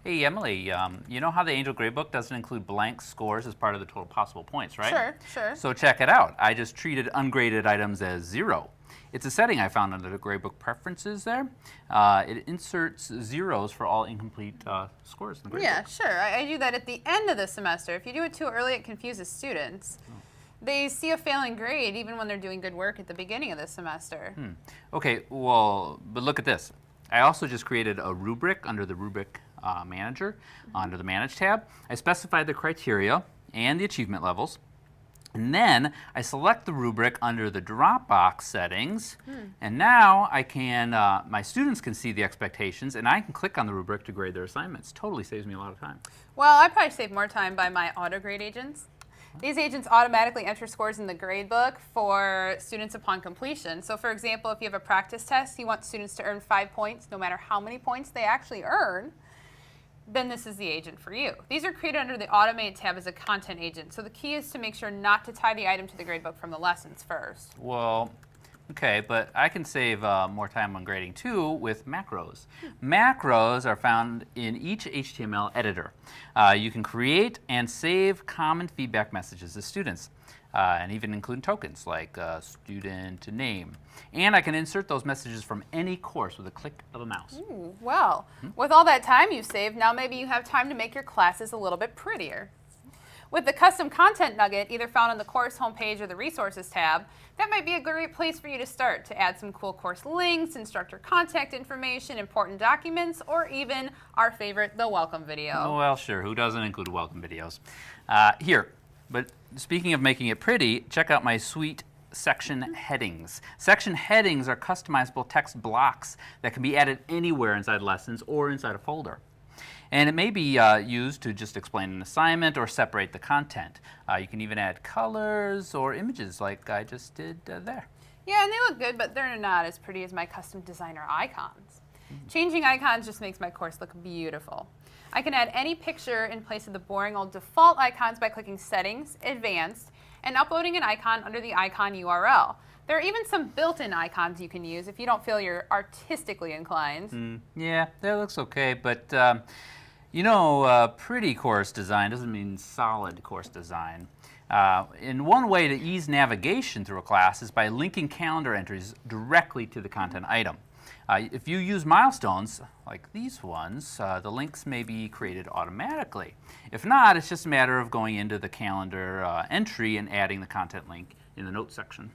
Hey Emily, you know how the Angel Gradebook doesn't include blank scores as part of the total possible points, right? Sure, sure. So check it out. I just treated ungraded items as 0. It's a setting I found under the Gradebook preferences there. It inserts zeros for all incomplete scores in the Gradebook. Yeah, sure. I do that at the end of the semester. If you do it too early, it confuses students. They see a failing grade even when they're doing good work at the beginning of the semester. Okay, well, but look at this. I also just created a rubric under the rubric manager, under the Manage tab. I specified the criteria and the achievement levels. And then I select the rubric under the Dropbox settings. And now I can, my students can see the expectations, and I can click on the rubric to grade their assignments. Totally saves me a lot of time. Well, I probably save more time by my auto-grade agents. These agents automatically enter scores in the gradebook for students upon completion. So for example, if you have a practice test, you want students to earn 5 points no matter how many points they actually earn, then this is the agent for you. These are created under the Automate tab as a content agent. So the key is to make sure not to tie the item to the gradebook from the lessons first. Well, okay, but I can save more time on grading too with macros. Macros are found in each HTML editor. You can create and save common feedback messages to students, and even include tokens like student name. And I can insert those messages from any course with a click of a mouse. Ooh, well, with all that time you've saved, now maybe you have time to make your classes a little bit prettier. With the custom content nugget, either found on the course homepage or the resources tab, that might be a great place for you to start to add some cool course links, instructor contact information, important documents, or even our favorite, the welcome video. Oh, well, sure. Who doesn't include welcome videos? Here, but speaking of making it pretty, check out my sweet section headings. Section headings are customizable text blocks that can be added anywhere inside lessons or inside a folder. And it may be used to just explain an assignment or separate the content. You can even add colors or images like I just did there. Yeah, and they look good, but they're not as pretty as my custom designer icons. Changing icons just makes my course look beautiful. I can add any picture in place of the boring old default icons by clicking Settings, Advanced, and uploading an icon under the icon URL. There are even some built-in icons you can use if you don't feel you're artistically inclined. Yeah, that looks okay, but you know, pretty course design doesn't mean solid course design. And one way to ease navigation through a class is by linking calendar entries directly to the content item. If you use milestones, like these ones, the links may be created automatically. If not, it's just a matter of going into the calendar entry and adding the content link in the notes section.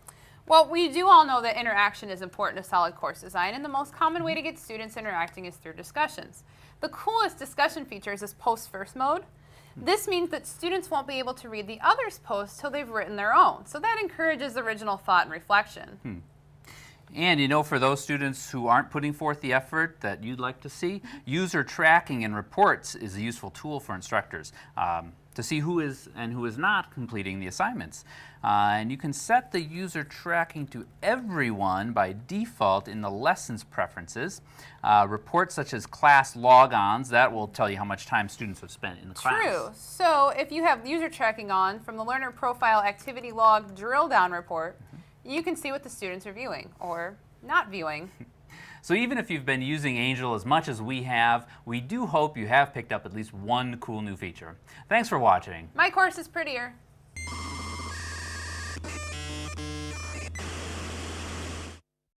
Well, we do all know that interaction is important to solid course design, and the most common way to get students interacting is through discussions. The coolest discussion feature is this post-first mode. This means that students won't be able to read the others' posts till they've written their own, so that encourages original thought and reflection. And you know, for those students who aren't putting forth the effort that you'd like to see, user tracking and reports is a useful tool for instructors to see who is and who is not completing the assignments. And you can set the user tracking to everyone by default in the lessons preferences. Reports such as class logons, that will tell you how much time students have spent in the class. True. So if you have user tracking on, from the learner profile activity log drill down report, you can see what the students are viewing or not viewing. So even if you've been using Angel as much as we have, we do hope you have picked up at least one cool new feature. Thanks for watching. My course is prettier.